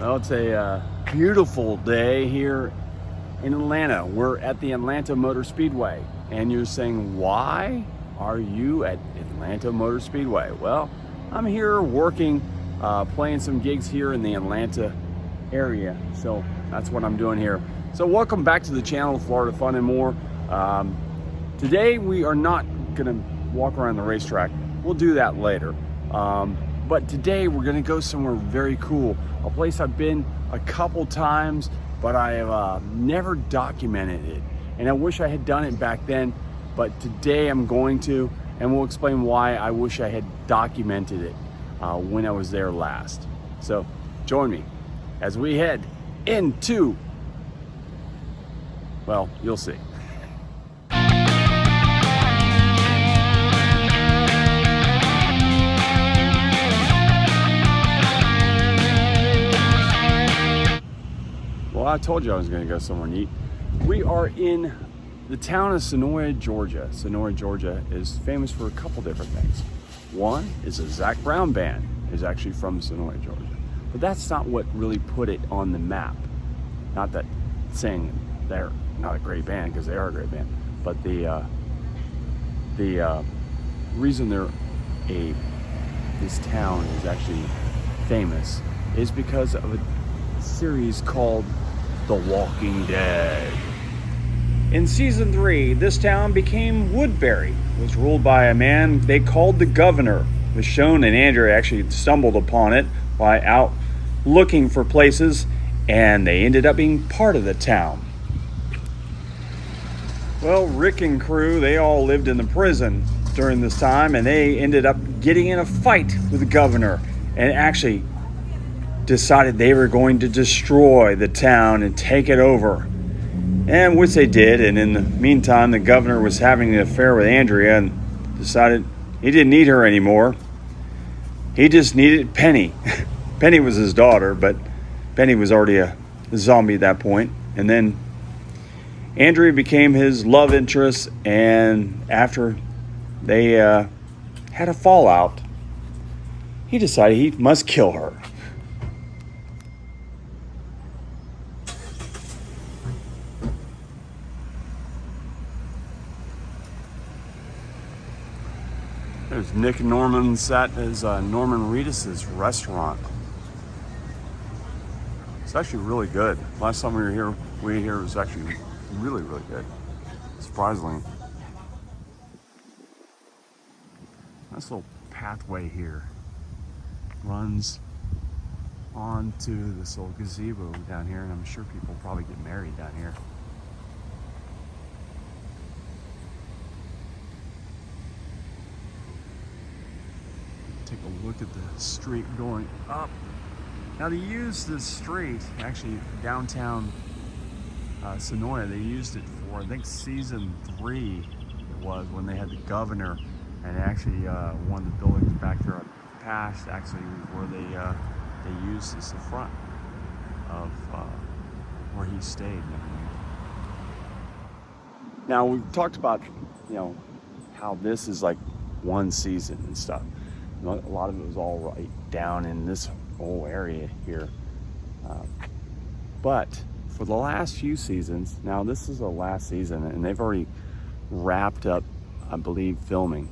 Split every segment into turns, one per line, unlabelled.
Well, it's a beautiful day here in Atlanta. We're at the Atlanta Motor Speedway. And you're saying, why are you at Atlanta Motor Speedway? Well, I'm here working, playing some gigs here in the Atlanta area. So that's what I'm doing here. So welcome back to the channel, Florida Fun and More. Today we are not gonna walk around the racetrack. We'll do that later. But today we're gonna go somewhere very cool. A place I've been a couple times, but I have never documented it. And I wish I had done it back then, but today I'm going to, and we'll explain why I wish I had documented it when I was there last. So join me as we head into, well, you'll see. Well, I told you I was going to go somewhere neat. We are in the town of Senoia, Georgia. Senoia, Georgia is famous for a couple different things. One is a Zac Brown band is actually from Senoia, Georgia. But that's not what really put it on the map. Not that saying they're not a great band, because they are a great band. But the reason this town is actually famous is because of a series called The Walking Dead. In season 3, this town became Woodbury. It was ruled by a man they called the Governor. It was shown, and Andrew actually stumbled upon it while out looking for places, and they ended up being part of the town. Well, Rick and crew, they all lived in the prison during this time, and they ended up getting in a fight with the Governor, and actually decided they were going to destroy the town and take it over. And which they did, and in the meantime, the Governor was having an affair with Andrea and decided he didn't need her anymore. He just needed Penny. Penny was his daughter, but Penny was already a zombie at that point. And then Andrea became his love interest, and after they had a fallout, he decided he must kill her. There's Nick Norman's at his Norman Reedus's restaurant. It's actually really good. Last time we were here, it was actually really, really good. Surprisingly. This little pathway here runs onto this little gazebo down here, and I'm sure people probably get married down here. Take a look at the street going up. Now, they used this street, actually downtown Senoia, they used it for, I think, season 3 it was, when they had the Governor, and actually one of the buildings back there up past actually where they used as the front of where he stayed. Now, we've talked about, how this is like one season and stuff. A lot of it was all right down in this whole area here. But for the last few seasons, now this is the last season, and they've already wrapped up, I believe, filming.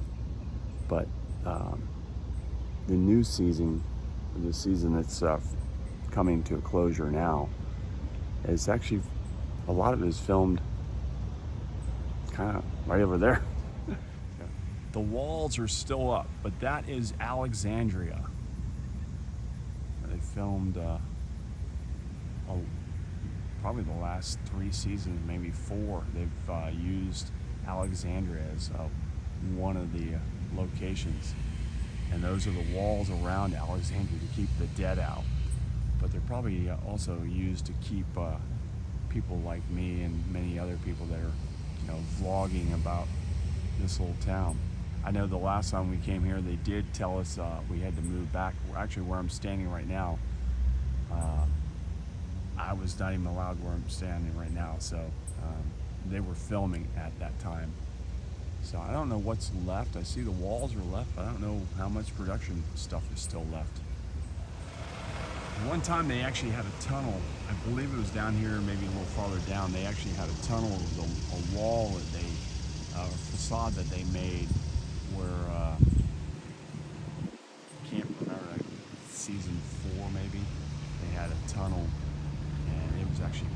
But the new season, the season that's coming to a closure now, is actually, a lot of it is filmed kind of right over there. The walls are still up, but that is Alexandria. They filmed probably the last 3 seasons, maybe 4. They've used Alexandria as one of the locations. And those are the walls around Alexandria to keep the dead out. But they're probably also used to keep people like me and many other people that are, vlogging about this little town. I know the last time we came here, they did tell us we had to move back. Actually, where I'm standing right now, I was not even allowed where I'm standing right now. So they were filming at that time. So I don't know what's left. I see the walls are left, but I don't know how much production stuff is still left. One time they actually had a tunnel. I believe it was down here, maybe a little farther down. They actually had a tunnel. It was a wall that they, a facade that they made where, can't remember, like season 4 maybe. They had a tunnel, and it was actually,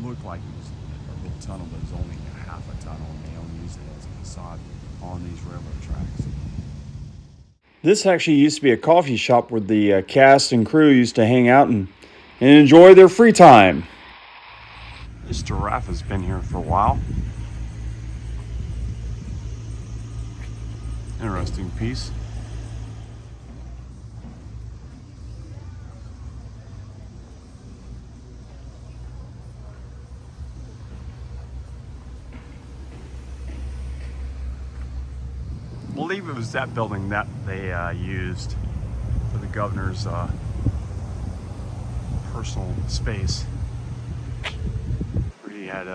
looked like it was a little tunnel, but it was only half a tunnel, and they only used it as a facade on these railroad tracks. This actually used to be a coffee shop where the cast and crew used to hang out and enjoy their free time. This giraffe has been here for a while. Interesting piece. I believe it was that building that they used for the governor's personal space, where he had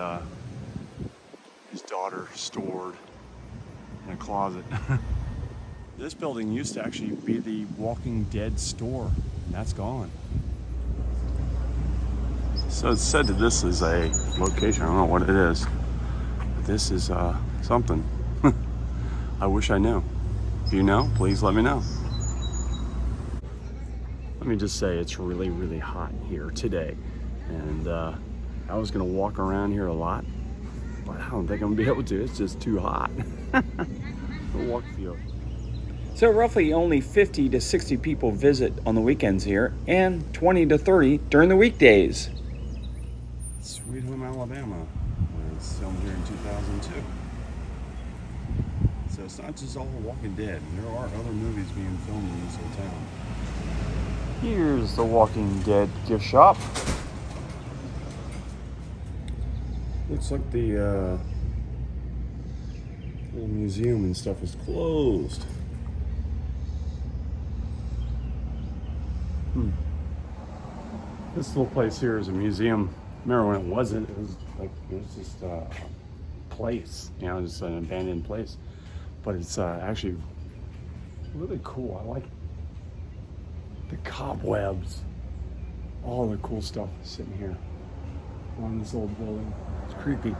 his daughter stored in a closet. This building used to actually be the Walking Dead store, and that's gone. So it's said that this is a location. I don't know what it is, but this is something. I wish I knew. If you know, please let me know. Let me just say it's really, really hot here today. And I was gonna walk around here a lot, but I don't think I'm gonna be able to. It's just too hot. The walk field. So roughly only 50 to 60 people visit on the weekends here, and 20 to 30 during the weekdays. Sweet Home Alabama was filmed here in 2002. So it's not just all Walking Dead. There are other movies being filmed in this whole town. Here's the Walking Dead gift shop. Looks like the little museum and stuff is closed. This little place here is a museum. Remember when it wasn't? It was like, it was just a place, you know, just an abandoned place. But it's actually really cool. I like the cobwebs, all the cool stuff sitting here on this old building. It's creepy.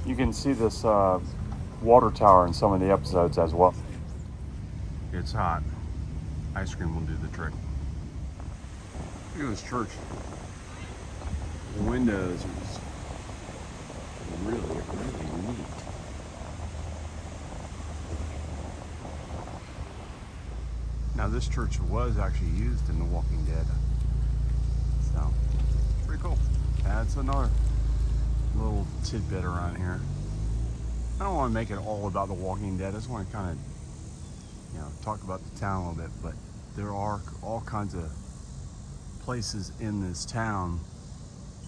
You can see this water tower in some of the episodes as well. It's hot. Ice cream will do the trick. Look at this church. The windows are just really, really neat. Now this church was actually used in The Walking Dead. So, pretty cool. That's another little tidbit around here. I don't want to make it all about The Walking Dead. I just want to kind of, you know, talk about the town a little bit, but there are all kinds of places in this town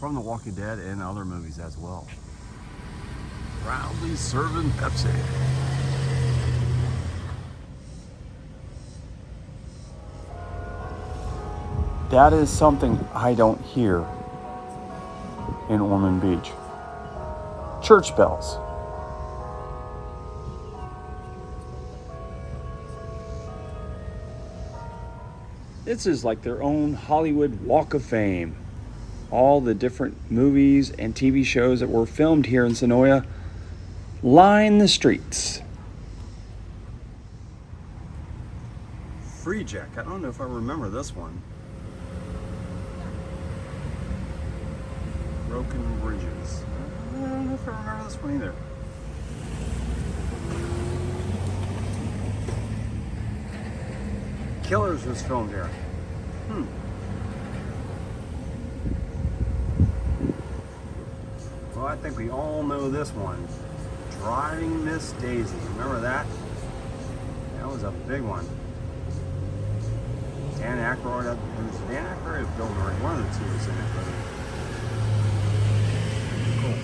from The Walking Dead and other movies as well. Proudly serving Pepsi. That is something I don't hear in Ormond Beach. Church bells. This is like their own Hollywood Walk of Fame. All the different movies and TV shows that were filmed here in Senoia line the streets. Free Jack. I don't know if I remember this one. Broken Bridges. I don't know if I remember this one either. Killers was filmed here. Well, I think we all know this one. Driving Miss Daisy. Remember that? That was a big one. Dan Aykroyd. It was Dan Aykroyd or Bill Murray. One of the two was in it. Cool.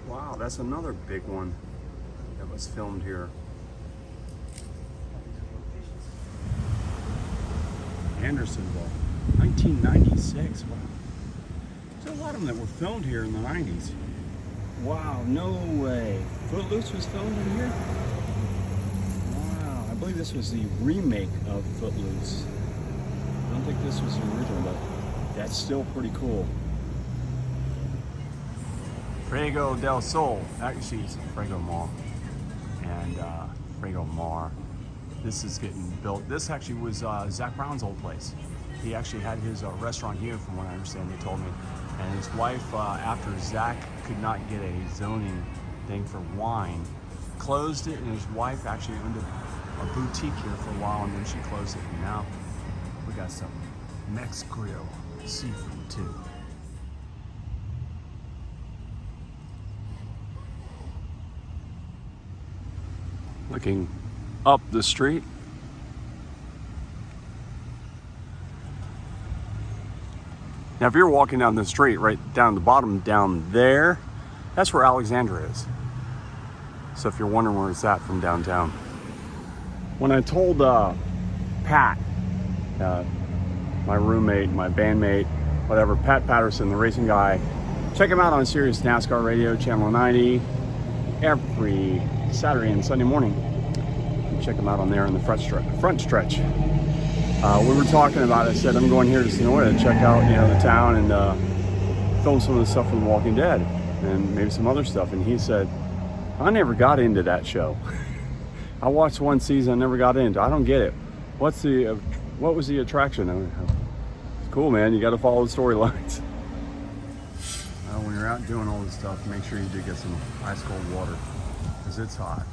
Wow, that's another big one that was filmed here. Andersonville, 1996. Wow. There's a lot of them that were filmed here in the 90s.
Wow, no way. Footloose was filmed in here? Wow, I believe this was the remake of Footloose. I don't think this was the original, but that's still pretty cool.
Prego del Sol, actually it's Prego Mar, and Prego Mar. This is getting built. This actually was Zach Brown's old place. He actually had his restaurant here, from what I understand, they told me. And his wife, after Zach could not get a zoning thing for wine, closed it, and his wife actually owned a boutique here for a while, and then she closed it. And now we got some Mex Grill seafood too. Looking up the street. Now, if you're walking down the street, right down the bottom down there, that's where Alexandra is. So if you're wondering where it's at from downtown. When I told Pat, my roommate, my bandmate, whatever, Pat Patterson, the racing guy, check him out on Sirius NASCAR Radio, Channel 90, every Saturday and Sunday morning. Check him out on there in the front stretch. We were talking about it. I said, I'm going here to Senoia to check out, the town and film some of the stuff from The Walking Dead and maybe some other stuff. And he said, I never got into that show. I watched one season, I never got into. I don't get it. What was the attraction? It's cool, man. You got to follow the storylines. When you're out doing all this stuff, make sure you do get some ice cold water, because it's hot.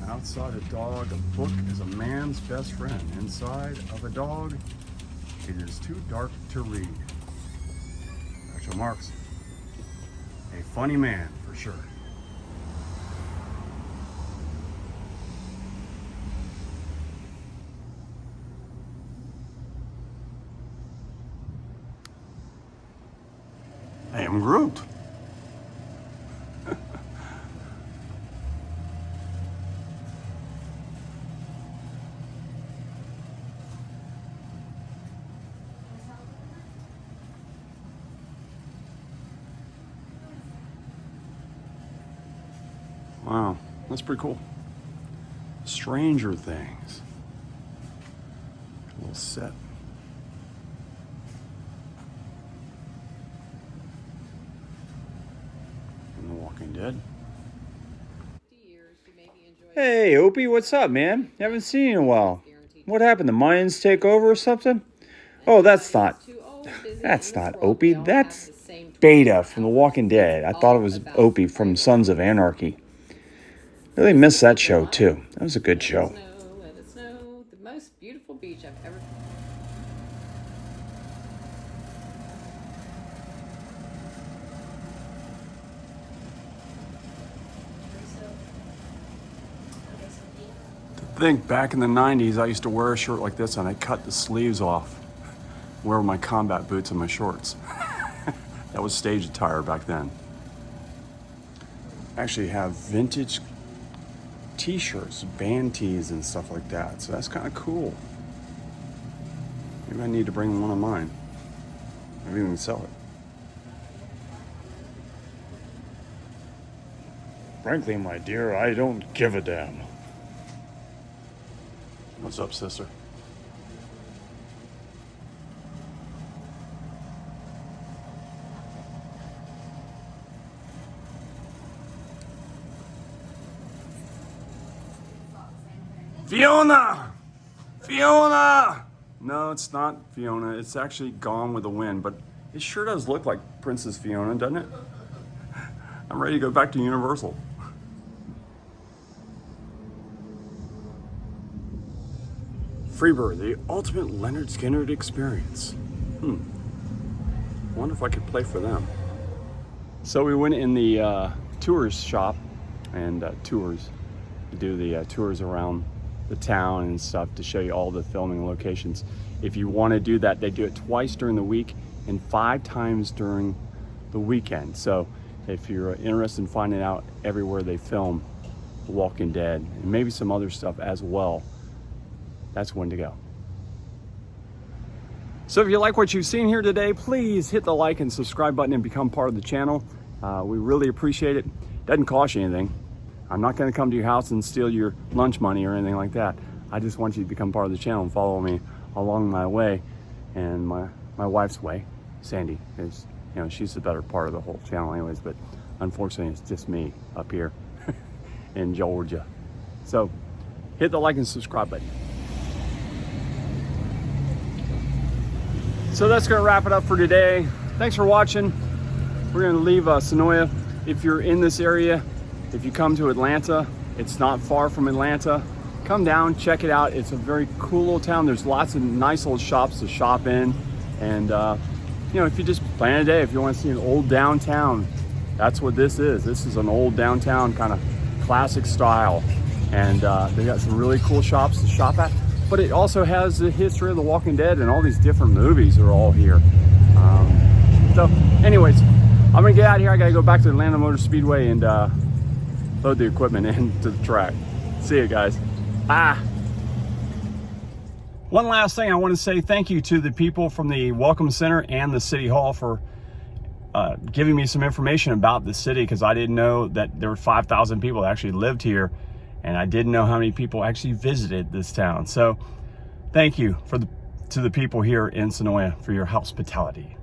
Outside a dog, a book is a man's best friend. Inside of a dog, it is too dark to read. Groucho Marx, a funny man for sure. I am Groot. Wow, that's pretty cool. Stranger Things. A little set. And The Walking Dead. Hey, Opie, what's up, man? Haven't seen you in a while. What happened? The Mayans take over or something? Oh, that's not Opie. That's Beta from The Walking Dead. I thought it was Opie from Sons of Anarchy. Really missed that show too. That was a good show.
Let us know the most beautiful beach I've ever.
To think back in the 90s, I used to wear a shirt like this and I cut the sleeves off, wear my combat boots and my shorts. That was stage attire back then. Actually have vintage t-shirts, band tees and stuff like that. So that's kind of cool. Maybe I need to bring one of mine. Maybe we can sell it. Frankly, my dear, I don't give a damn. What's up, sister? Fiona! Fiona! No, it's not Fiona. It's actually Gone with the Wind, but it sure does look like Princess Fiona, doesn't it? I'm ready to go back to Universal. Freebird, the ultimate Leonard Skinner experience. Wonder if I could play for them. So we went in the tours shop and tours to do the tours around the town and stuff to show you all the filming locations. If you want to do that, they do it twice during the week and 5 times during the weekend. So if you're interested in finding out everywhere they film The Walking Dead and maybe some other stuff as well, that's when to go. So if you like what you've seen here today, please hit the like and subscribe button and become part of the channel. We really appreciate it. Doesn't cost you anything. I'm not going to come to your house and steal your lunch money or anything like that. I just want you to become part of the channel and follow me along my way and my wife's way, Sandy, is, you know, she's the better part of the whole channel anyways, but unfortunately it's just me up here in Georgia. So hit the like and subscribe button. So that's going to wrap it up for today. Thanks for watching. We're going to leave Senoia. If you're in this area, if you come to Atlanta, it's not far from Atlanta. Come down, check it out. It's a very cool little town. There's lots of nice old shops to shop in. And you know, if you just plan a day, if you want to see an old downtown, that's what this is. This is an old downtown kind of classic style. And they got some really cool shops to shop at. But it also has the history of The Walking Dead, and all these different movies are all here. So anyways, I'm gonna get out of here. I gotta go back to Atlanta Motor Speedway and load the equipment into the track. See you guys. Bye. One last thing, I want to say thank you to the people from the Welcome Center and the City Hall for giving me some information about the city, because I didn't know that there were 5,000 people that actually lived here. And I didn't know how many people actually visited this town. So thank you to the people here in Senoia for your hospitality.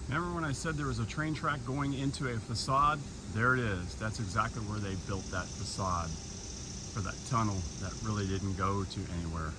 Remember when I said there was a train track going into a facade? There it is. That's exactly where they built that facade for that tunnel that really didn't go to anywhere.